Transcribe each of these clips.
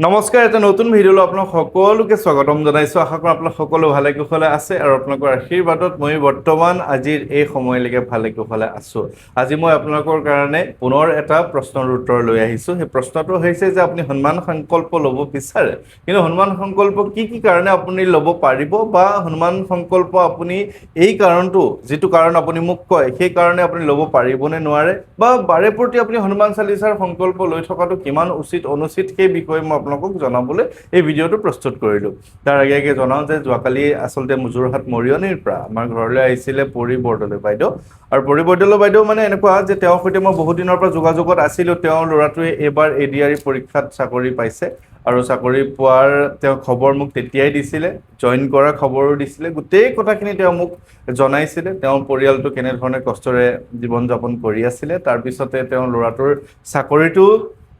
নমস্কাৰ, এটা নতুন ভিডিঅ'লৈ আপোনাক সকলোকে স্বাগতম জনাইছোঁ। আশা কৰোঁ আপোনালোক সকলো ভালে কুশলে আছে আৰু আপোনালোকৰ আশীৰ্বাদত মই বৰ্তমান আজিৰ এই সময়লৈকে ভালে কুশলে আছোঁ। আজি মই আপোনালোকৰ কাৰণে পুনৰ এটা প্ৰশ্নৰ উত্তৰ লৈ আহিছোঁ। সেই প্ৰশ্নটো হৈছে যে আপুনি হনুমান সংকল্প ল'ব বিচাৰে, কিন্তু হনুমান সংকল্প কি কাৰণে আপুনি ল'ব পাৰিব, বা হনুমান সংকল্প আপুনি এই কাৰণটো, যিটো কাৰণ আপুনি মোক কয়, সেই কাৰণে আপুনি ল'ব পাৰিবনে নোৱাৰে, বা বাৰে প্ৰতি আপুনি হনুমান চালিচাৰ সংকল্প লৈ থকাটো কিমান উচিত অনুচিত, সেই বিষয়ে মই আপোনালোকক জনাবলৈ এই ভিডিঅ'টো প্ৰস্তুত কৰিলোঁ। তাৰ আগে জনাওঁ যে যোৱাকালি আচলতে যোৰহাট মৰিয়নিৰ পৰা আমাৰ ঘৰলৈ আহিছিলে পৰি বৰদলৈ বাইদেউ। আৰু পৰি বৰদলৈ বাইদেউ মানে এনেকুৱা যে তেওঁৰ সৈতে মই বহুত দিনৰ পৰা যোগাযোগত আছিলোঁ। তেওঁৰ ল'ৰাটোৱে এইবাৰ ADRE পৰীক্ষাত চাকৰি পাইছে, আৰু চাকৰি পোৱাৰ তেওঁ খবৰ মোক তেতিয়াই দিছিলে, জইন কৰাৰ খবৰো দিছিলে, গোটেই কথাখিনি তেওঁ মোক জনাইছিলে। তেওঁৰ পৰিয়ালটো কেনেধৰণে কষ্টৰে জীৱন যাপন কৰি আছিলে, তাৰপিছতে তেওঁৰ ল'ৰাটোৰ চাকৰিটো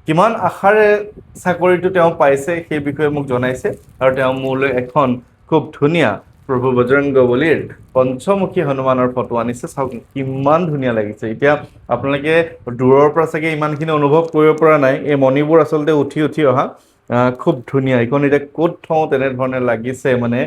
কিমান আশাৰে চাকৰিটো তেওঁ পাইছে সেই বিষয়ে মোক জনাইছে। আৰু তেওঁ মোলৈ এখন খুব ধুনীয়া প্ৰভু বজৰংগবলীৰ পঞ্চমুখী হনুমানৰ ফটো আনিছে। চাওক কিমান ধুনীয়া লাগিছে। এতিয়া আপোনালোকে দূৰৰ পৰা চাগে ইমানখিনি অনুভৱ কৰিব পৰা নাই, এই মণিবোৰ আচলতে উঠি অহা খুব ধুনীয়া। এইখন এতিয়া ক'ত থওঁ তেনেধৰণে লাগিছে, মানে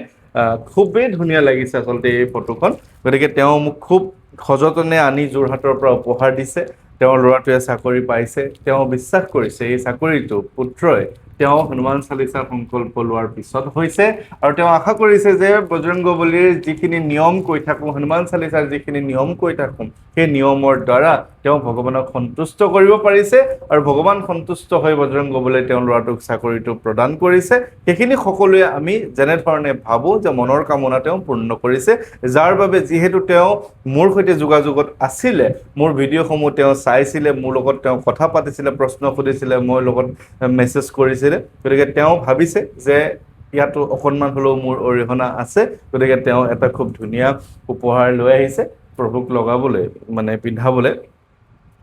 খুবেই ধুনীয়া লাগিছে আচলতে এই ফটোখন। গতিকে তেওঁ মোক খুব সযতনে আনি যোৰহাটৰ পৰা উপহাৰ দিছে। তেওঁৰ ল'ৰাটোৱে চাকৰি পাইছে, তেওঁ বিশ্বাস কৰিছে এই চাকৰিটো পুত্ৰই তেওঁ হনুমান চালিচা সংকল্প লোৱাৰ পিছত হৈছে, আৰু তেওঁ আশা কৰিছে যে বজৰংগবলীৰ যিখিনি নিয়ম কৈ থাকোঁ, হনুমান চালিচাৰ যিখিনি নিয়ম কৈ থাকোঁ, সেই নিয়মৰ দ্বাৰা তেওঁ ভগৱানক সন্তুষ্ট কৰিব পাৰিছে, আৰু ভগৱান সন্তুষ্ট হৈ বজৰংগবলীয়ে তেওঁৰ ল'ৰাটোক চাকৰিটো প্ৰদান কৰিছে। সেইখিনি সকলোৱে আমি যেনেধৰণে ভাবোঁ যে মনৰ কামনা তেওঁ পূৰ্ণ কৰিছে, যাৰ বাবে যিহেতু তেওঁ মোৰ সৈতে যোগাযোগত আছিলে, মোৰ ভিডিঅ'সমূহ তেওঁ চাইছিলে, মোৰ লগত তেওঁ কথা পাতিছিলে, প্ৰশ্ন সুধিছিলে, মোৰ লগত মেছেজ কৰিছিলে। গতিকে তেওঁ ভাবিছে যে ইয়াতো অকণমান হ'লেও মোৰ অৰিহণা আছে, গতিকে তেওঁ এটা খুব ধুনীয়া উপহাৰ লৈ আহিছে প্ৰভুক লগাবলৈ, মানে পিন্ধাবলৈ।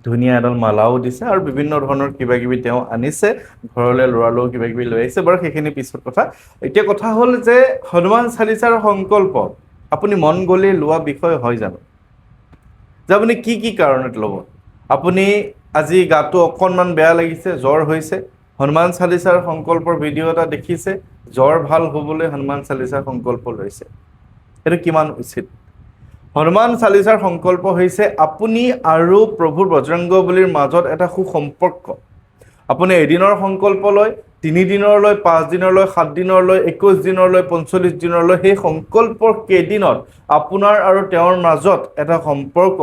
ধুনীয়া এডাল মালাও দিছে, আৰু বিভিন্ন ধৰণৰ কিবা কিবি তেওঁ আনিছে ঘৰলৈ, ল'ৰালৈও কিবা কিবি লৈ আহিছে। বাৰু সেইখিনি পিছত কথা। এতিয়া কথা হ'ল যে হনুমান চালিচাৰ সংকল্প আপুনি মন গ'লে লোৱা বিষয় হয় জানো? যে আপুনি কি কাৰণত ল'ব? আপুনি আজি গাটো অকণমান বেয়া লাগিছে, জ্বৰ হৈছে, হনুমান চালিচাৰ সংকল্পৰ ভিডিঅ' এটা দেখিছে, জ্বৰ ভাল হ'বলৈ হনুমান চালিচাৰ সংকল্প লৈছে। এইটো কিমান উচিত? হনুমান চালিচাৰ সংকল্প হৈছে আপুনি আৰু প্ৰভু বজৰংগবলীৰ মাজত এটা সুসম্পৰ্ক। আপুনি এদিনৰ সংকল্প লয়, 3 দিনৰলৈ, 5 দিনৰলৈ, 7 দিনৰলৈ, 21 দিনৰলৈ, 45 দিনৰলৈ, সেই সংকল্পৰ কেইদিনত আপোনাৰ আৰু তেওঁৰ মাজত এটা সম্পৰ্ক,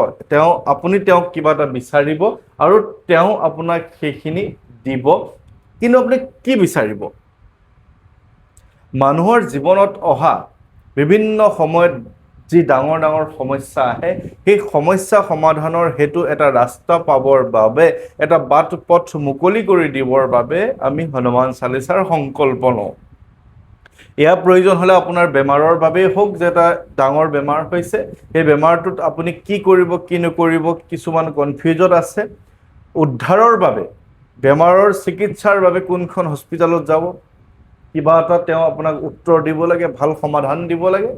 আপুনি তেওঁক কিবা এটা বিচাৰিব আৰু তেওঁ আপোনাক সেইখিনি দিব। কিন্তু আপুনি কি বিচাৰিব? মানুহৰ জীৱনত অহা বিভিন্ন সময়ত যি ডাঙৰ সমস্যা আহে, সেই সমস্যা সমাধানৰ হেতু এটা ৰাস্তা পাবৰ বাবে, এটা বাট পথ মুকলি কৰি দিবৰ বাবে আমি হনুমান চালিচাৰ সংকল্প লওঁ। এয়া প্ৰয়োজন হ'লে আপোনাৰ বেমাৰৰ বাবেই হওক, যে এটা ডাঙৰ বেমাৰ হৈছে, সেই বেমাৰটোত আপুনি কি কৰিব কি নকৰিব কিছুমান কনফিউজত আছে। উদ্ধাৰৰ বাবে, বেমাৰৰ চিকিৎসাৰ বাবে কোনখন হস্পিটেলত যাব, কিবা এটা তেওঁ আপোনাক উত্তৰ দিব লাগে, ভাল সমাধান দিব লাগে।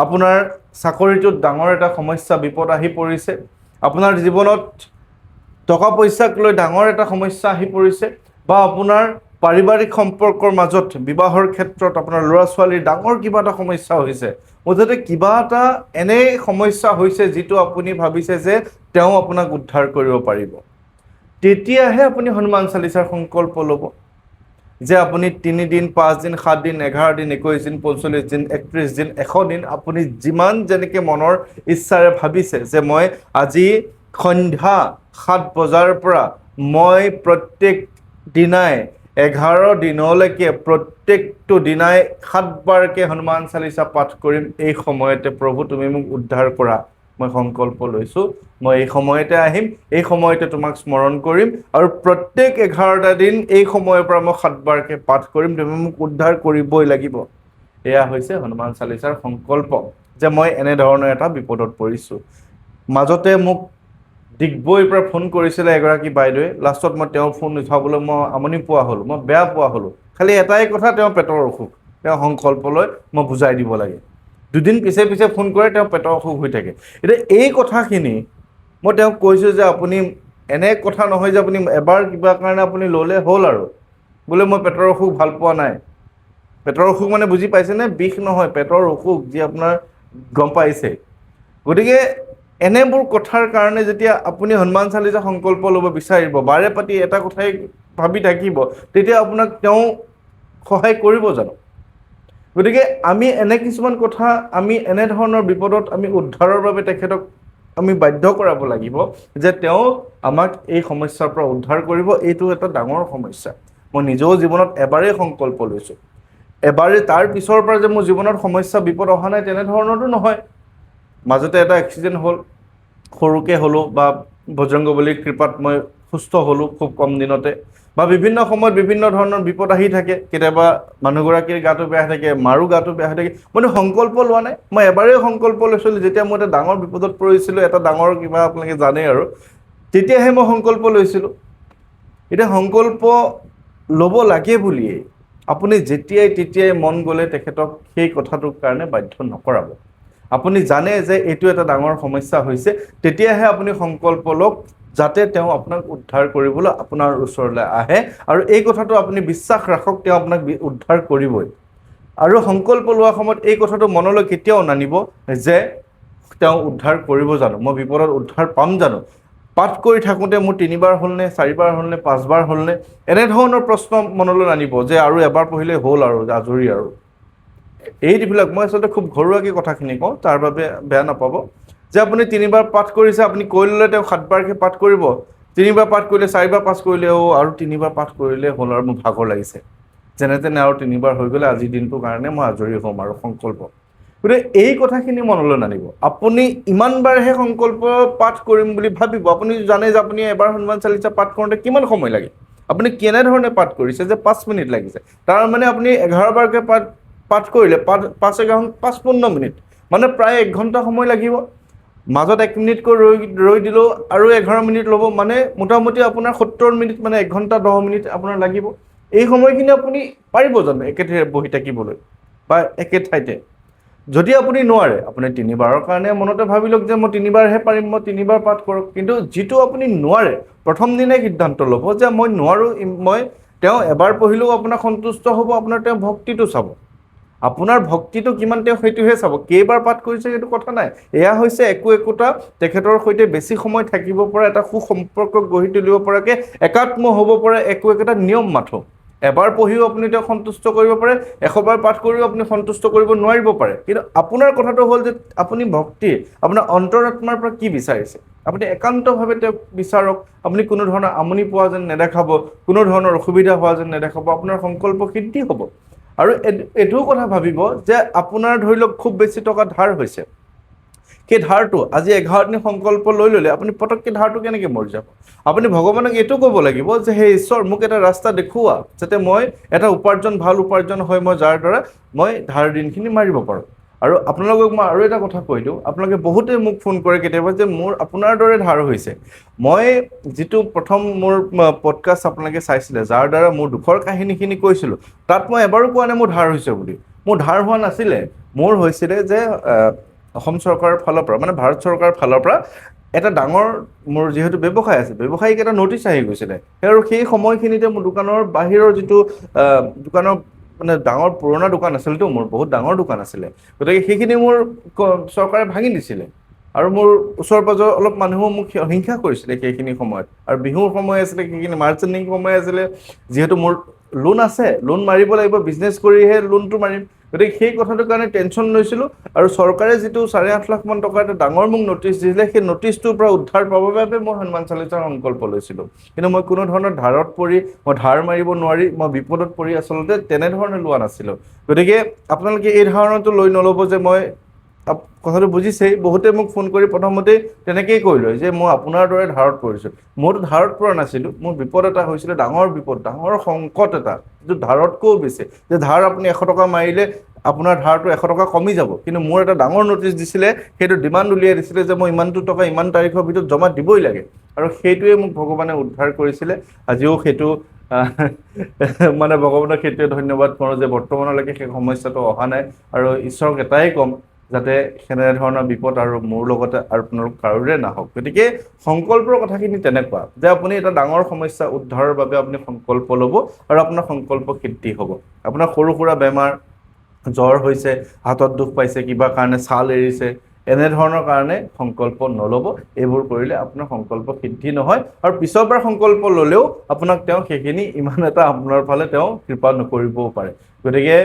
আপোনাৰ চাকৰিটোত ডাঙৰ এটা সমস্যা বিপদ আহি পৰিছে, আপোনাৰ জীৱনত টকা পইচাক লৈ ডাঙৰ এটা সমস্যা আহি পৰিছে, বা আপোনাৰ পাৰিবাৰিক সম্পৰ্কৰ মাজত বিবাহৰ ক্ষেত্ৰত আপোনাৰ ল'ৰা ছোৱালীৰ ডাঙৰ কিবা এটা সমস্যা হৈছে, মুঠতে কিবা এটা এনে সমস্যা হৈছে যিটো আপুনি ভাবিছে যে তেওঁ আপোনাক উদ্ধাৰ কৰিব পাৰিব। তেতিয়াহে আপুনি হনুমান চালিচাৰ সংকল্প ল'ব। যে আপুনি 3 দিন, 5 দিন, 7 দিন, 11 দিন, 21 দিন, 45 দিন, 31 দিন, 100 দিন, আপুনি যিমান যেনেকৈ মনৰ ইচ্ছাৰে ভাবিছে যে মই আজি সন্ধ্যা 7 বজাৰ পৰা মই প্ৰত্যেক দিনাই 11 দিনলৈকে প্ৰত্যেকটো দিনাই 7 বাৰকৈ হনুমান চালিচা পাঠ কৰিম, এই সময়তে প্ৰভু তুমি মোক উদ্ধাৰ কৰা, মই সংকল্প লৈছোঁ, মই এই সময়তে আহিম, এই সময়তে তোমাক স্মৰণ কৰিম, আৰু প্ৰত্যেক 11টা দিন এই সময়ৰ পৰা মই 7 বাৰকৈ পাঠ কৰিম, তুমি মোক উদ্ধাৰ কৰিবই লাগিব। এয়া হৈছে হনুমান চালিচাৰ সংকল্প, যে মই এনেধৰণৰ এটা বিপদত পৰিছোঁ। মাজতে মোক ডিগবৈৰ পৰা ফোন কৰিছিলে এগৰাকী বাইদেৱে, লাষ্টত মই তেওঁৰ ফোন উঠাবলৈ মই আমনি পোৱা হ'লোঁ, মই বেয়া পোৱা হ'লোঁ। খালি এটাই কথা, তেওঁৰ পেটৰ অসুখ, তেওঁ সংকল্প লৈ মই বুজাই দিব লাগে। 2 দিন পিছে ফোন কৰে, তেওঁ পেটৰ অসুখ হৈ থাকে। এতিয়া এই কথাখিনি মই তেওঁক কৈছোঁ যে আপুনি এনে কথা নহয় যে আপুনি এবাৰ কিবা কাৰণে আপুনি ল'লে হ'ল আৰু বোলে মই পেটৰ অসুখ ভাল পোৱা নাই। পেটৰ অসুখ মানে বুজি পাইছেনে? বিষ নহয়, পেটৰ অসুখ যি আপোনাৰ গম পাইছে। গতিকে এনেবোৰ কথাৰ কাৰণে যেতিয়া আপুনি হনুমান চালিচা সংকল্প ল'ব বিচাৰিব, বাৰে পাতি এটা কথাই ভাবি থাকিব, তেতিয়া আপোনাক তেওঁ সহায় কৰিব জানো? গতিকে আমি এনে কিছুমান কথা, আমি এনেধৰণৰ বিপদত আমি উদ্ধাৰৰ বাবে তেখেতক আমি বাধ্য কৰাব লাগিব যে তেওঁ আমাক এই সমস্যাৰ পৰা উদ্ধাৰ কৰিব। এইটো এটা ডাঙৰ সমস্যা। মই নিজেও জীৱনত এবাৰেই সংকল্প লৈছোঁ, এবাৰেই, তাৰ পিছৰ পৰা যে মোৰ জীৱনত সমস্যা বিপদ অহা নাই তেনেধৰণৰতো নহয়। মাজতে এটা এক্সিডেণ্ট হ'ল, সৰুকৈ হ'লোঁ, বা বজৰংগবলীৰ কৃপাত মই সুস্থ হ'লোঁ খুব কম দিনতে, বা বিভিন্ন সময়ত বিভিন্ন ধৰণৰ বিপদ আহি থাকে। কেতিয়াবা মানুহগৰাকীৰ গাটো বেয়া হৈ থাকে, মাৰো গাটো বেয়া হৈ থাকে। মইতো সংকল্প লোৱা নাই, মই এবাৰেই সংকল্প লৈছিলোঁ যেতিয়া মই এটা ডাঙৰ বিপদত পৰিছিলোঁ, এটা ডাঙৰ কিবা আপোনালোকে জানে আৰু, তেতিয়াহে মই সংকল্প লৈছিলোঁ। এতিয়া সংকল্প ল'ব লাগে বুলিয়েই আপুনি যেতিয়াই তেতিয়াই মন গ'লে তেখেতক সেই কথাটোৰ কাৰণে বাধ্য নকৰাব। আপুনি জানে যে এইটো এটা ডাঙৰ সমস্যা হৈছে, তেতিয়াহে আপুনি সংকল্প লওক যাতে তেওঁ আপোনাক উদ্ধাৰ কৰিবলৈ আপোনাৰ ওচৰলৈ আহে। আৰু এই কথাটো আপুনি বিশ্বাস ৰাখক, তেওঁ আপোনাক উদ্ধাৰ কৰিবই। আৰু সংকল্প লোৱাৰ সময়ত এই কথাটো মনলৈ কেতিয়াও নানিব যে তেওঁ উদ্ধাৰ কৰিব জানো, মই বিপদত উদ্ধাৰ পাম জানো, পাঠ কৰি থাকোঁতে মোৰ 3বাৰ হ'লনে, 4বাৰ হ'লনে, 5বাৰ হ'লনে, এনেধৰণৰ প্ৰশ্ন মনলৈ নানিব যে আৰু এবাৰ পঢ়িলে হ'ল আৰু আজৰি আৰু। এইবিলাক মই আচলতে খুব ঘৰুৱাকৈ কথাখিনি কওঁ, তাৰ বাবে বেয়া নাপাব। যে আপুনি 3বাৰ পাঠ কৰিছে, আপুনি কৈ ল'লে তেওঁ 7বাৰকৈ পাঠ কৰিব, 3বাৰ পাঠ কৰিলে, 4বাৰ পাঠ কৰিলে, আৰু 3বাৰ পাঠ কৰিলে হ'ল আৰু মোৰ ভাগৰ লাগিছে, যেনে তেনে আৰু 3বাৰ হৈ গ'লে আজিৰ দিনটোৰ কাৰণে মই আজৰি হ'ম আৰু সংকল্প। গতিকে এই কথাখিনি মনলৈ নানিব। আপুনি ইমানবাৰহে সংকল্প পাঠ কৰিম বুলি ভাবিব। আপুনি জানে যে আপুনি এবাৰ হনুমান চালিচা পাঠ কৰোঁতে কিমান সময় লাগে, আপুনি কেনেধৰণে পাঠ কৰিছে যে 5 মিনিট লাগিছে, তাৰ মানে আপুনি 11বাৰকৈ পাঠ কৰিলে 5×11=55 মিনিট, মানে প্ৰায় 1 ঘণ্টা সময় লাগিব। মাজত 1 মিনিটকৈ ৰৈ দিলেও আৰু 11 মিনিট ল'ব, মানে মোটামুটি আপোনাৰ 70 মিনিট, মানে 1 ঘণ্টা 10 মিনিট আপোনাৰ লাগিব। এই সময়খিনি আপুনি পাৰিব জানো একেঠাইতে বহি থাকিবলৈ বা একে ঠাইতে? যদি আপুনি নোৱাৰে, আপুনি 3বাৰৰ কাৰণে মনতে ভাবি লওক যে মই 3বাৰহে পাৰিম, মই 3বাৰ পাঠ কৰক। কিন্তু যিটো আপুনি নোৱাৰে, প্ৰথম দিনাই সিদ্ধান্ত ল'ব যে মই নোৱাৰোঁ, মই তেওঁ এবাৰ পঢ়িলেও আপোনাৰ সন্তুষ্ট হ'ব, আপোনাৰ তেওঁ ভক্তিটো চাব, আপোনাৰ ভক্তিটো কিমান তেওঁ সেইটোহে চাব, কেইবাৰ পাঠ কৰিছে সেইটো কথা নাই। এয়া হৈছে একোটা তেখেতৰ সৈতে বেছি সময় থাকিব পৰা, এটা সুসম্পৰ্ক গঢ়ি তুলিব পৰাকৈ একাত্ম হ'ব পৰা একোটা নিয়ম মাথো। এবাৰ পঢ়িও আপুনি তেওঁক সন্তুষ্ট কৰিব পাৰে, 100বাৰ পাঠ কৰিও আপুনি সন্তুষ্ট কৰিব নোৱাৰিব পাৰে। কিন্তু আপোনাৰ কথাটো হ'ল যে আপুনি ভক্তি, আপোনাৰ অন্তৰাত্মাৰ পৰা কি বিচাৰিছে, আপুনি একান্তভাৱে তেওঁক বিচাৰক। আপুনি কোনো ধৰণৰ আমনি পোৱা যেন নেদেখাব, কোনো ধৰণৰ অসুবিধা হোৱা যেন নেদেখাব, আপোনাৰ সংকল্প সিদ্ধি হ'ব। আৰু এইটোও কথা ভাবিব যে আপোনাৰ ধৰি লওক খুব বেছি টকা ধাৰ হৈছে, সেই ধাৰটো আজি 11 দিন সংকল্প লৈ ল'লে আপুনি পটককৈ ধাৰটো কেনেকৈ মৰি যাব? আপুনি ভগৱানক এইটো ক'ব লাগিব যে হে ঈশ্বৰ, মোক এটা ৰাস্তা দেখুওৱা যাতে মই এটা ভাল উপাৰ্জন হয়, মই যাৰ দ্বাৰা মই ধাৰ দিনখিনি মাৰিব পাৰোঁ। আৰু আপোনালোকক মই আৰু এটা কথা কৈ দিওঁ, আপোনালোকে বহুতে মোক ফোন কৰে কেতিয়াবা যে মোৰ আপোনাৰ দৰে ধাৰ হৈছে। মই যিটো প্ৰথম মোৰ পডকাষ্ট আপোনালোকে চাইছিলে, যাৰ দ্বাৰা মোৰ দুখৰ কাহিনীখিনি কৈছিলোঁ, তাত মই এবাৰো কোৱা নাই মোৰ ধাৰ হৈছে বুলি। মোৰ ধাৰ হোৱা নাছিলে, মোৰ হৈছিলে যে অসম চৰকাৰৰ ফালৰ পৰা, মানে ভাৰত চৰকাৰৰ ফালৰ পৰা এটা ডাঙৰ, মোৰ যিহেতু ব্যৱসায় আছে, ব্যৱসায়িক এটা নটিচ আহি গৈছিলে। আৰু সেই সময়খিনিতে মোৰ দোকানৰ বাহিৰৰ যিটো দোকানৰ মানে ডাঙৰ পুৰণা দোকান আছিলতো, মোৰ বহুত ডাঙৰ দোকান আছিলে, গতিকে সেইখিনি মোৰ চৰকাৰে ভাঙি দিছিলে। আৰু মোৰ ওচৰ পাজৰ অলপ মানুহো মোক হিংসা কৰিছিলে সেইখিনি সময়ত। আৰু বিহুৰ সময় আছিলে, সেইখিনি মাৰ্চেণ্টিং সময় আছিলে, যিহেতু মোৰ লোন আছে, লোন মাৰিব লাগিব, বিজনেছ কৰিহে লোনটো মাৰিম। গতিকে সেই কথাটোৰ কাৰণে টেনশ্যন লৈছিলোঁ। আৰু চৰকাৰে যিটো 8.5 লাখ মান টকা এটা ডাঙৰ মোক নটিচ দিছিলে, সেই নটিচটোৰ পৰা উদ্ধাৰ পাবৰ বাবে মই হনুমান চালিচাৰ সংকল্প লৈছিলোঁ। কিন্তু মই কোনো ধৰণৰ ধাৰত পৰি, মই ধাৰ মাৰিব নোৱাৰি, মই বিপদত পৰি আচলতে তেনেধৰণে লোৱা নাছিলোঁ। গতিকে আপোনালোকে এই ধাৰণাটো লৈ নল'ব যে মই, কথাটো বুজিছেই, বহুতে মোক ফোন কৰি প্ৰথমতেই তেনেকেই কৈ লয় যে মই আপোনাৰ দৰে ধাৰত পৰিছোঁ। মইতো ধাৰত পৰা নাছিলোঁ, মোৰ বিপদ এটা হৈছিলে, ডাঙৰ বিপদ, ডাঙৰ সংকট এটা, যিটো ধাৰতকৈও বেছি। যে ধাৰ আপুনি 100 টকা মাৰিলে আপোনাৰ ধাৰটো 100 টকা কমি যাব, কিন্তু মোৰ এটা ডাঙৰ নটিচ দিছিলে, সেইটো ডিমাণ্ড উলিয়াই দিছিলে যে মই ইমানটো টকা ইমান তাৰিখৰ ভিতৰত জমা দিবই লাগে। আৰু সেইটোৱে মোক ভগৱানে উদ্ধাৰ কৰিছিলে। আজিও সেইটো মানে ভগৱানক সেইটোৱে ধন্যবাদ কৰোঁ যে বৰ্তমানলৈকে সেই সমস্যাটো অহা নাই। আৰু ঈশ্বৰক এটাই ক'ম যাতে সেনেধৰণৰ বিপদ আৰু মোৰ লগতে আৰু আপোনালোক কাৰোৰে নাহক। গতিকে সংকল্পৰ কথাখিনি তেনেকুৱা যে আপুনি এটা ডাঙৰ সমস্যা উদ্ধাৰৰ বাবে আপুনি সংকল্প ল'ব আৰু আপোনাৰ সংকল্প সিদ্ধি হ'ব। আপোনাৰ সৰু সুৰা বেমাৰ, জ্বৰ হৈছে, হাতত দুখ পাইছে, কিবা কাৰণে ছাল এৰিছে, এনেধৰণৰ কাৰণে সংকল্প নল'ব। এইবোৰ কৰিলে আপোনাৰ সংকল্প সিদ্ধি নহয় আৰু পিছৰবাৰ সংকল্প ল'লেও আপোনাক তেওঁ সেইখিনি ইমান এটা আপোনাৰ ফালে তেওঁ কৃপা নকৰিবও পাৰে। গতিকে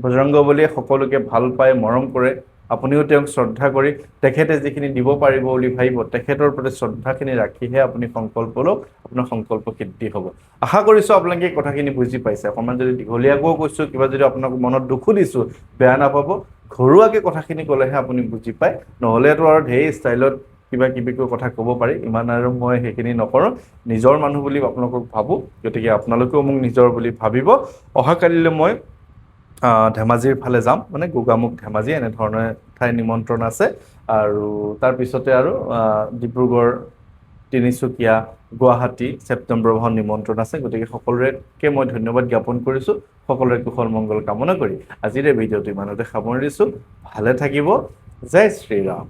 বজৰংগবলীয়ে সকলোকে ভাল পায়, মৰম কৰে। আপুনিও তেওঁক শ্ৰদ্ধা কৰি তেখেতে যিখিনি দিব পাৰিব বুলি ভাবিব, তেখেতৰ প্ৰতি শ্ৰদ্ধাখিনি ৰাখিহে আপুনি সংকল্প লওক, আপোনাৰ সংকল্প সিদ্ধি হ'ব। আশা কৰিছোঁ আপোনালোকে এই কথাখিনি বুজি পাইছে। অকণমান যদি দীঘলীয়াকৈও কৈছোঁ, কিবা যদি আপোনাক মনত দুখো দিছোঁ, বেয়া নাপাব। ঘৰুৱাকৈ কথাখিনি ক'লেহে আপুনি বুজি পায়, নহ'লেতো আৰু ঢেৰ ষ্টাইলত কিবা কিবিকৈ কথা ক'ব পাৰি। ইমান আৰু মই সেইখিনি নকৰোঁ, নিজৰ মানুহ বুলি আপোনালোকক ভাবোঁ। গতিকে আপোনালোকেও মোক নিজৰ বুলি ভাবিব। অহাকালিলৈ মই ধেমাজিৰ ফালে যাম, মানে গোগামুখ ধেমাজি এনেধৰণৰ ঠাই নিমন্ত্ৰণ আছে। আৰু তাৰপিছতে আৰু ডিব্ৰুগড়, তিনিচুকীয়া, গুৱাহাটী ছেপ্টেম্বৰ মাহত নিমন্ত্ৰণ আছে। গতিকে সকলোকে মই ধন্যবাদ জ্ঞাপন কৰিছোঁ, সকলোৰে কুশল মংগল কামনা কৰি আজিৰ এই ভিডিঅ'টো ইমানতে সামৰিছোঁ। ভালে থাকিব। জয় শ্ৰীৰাম।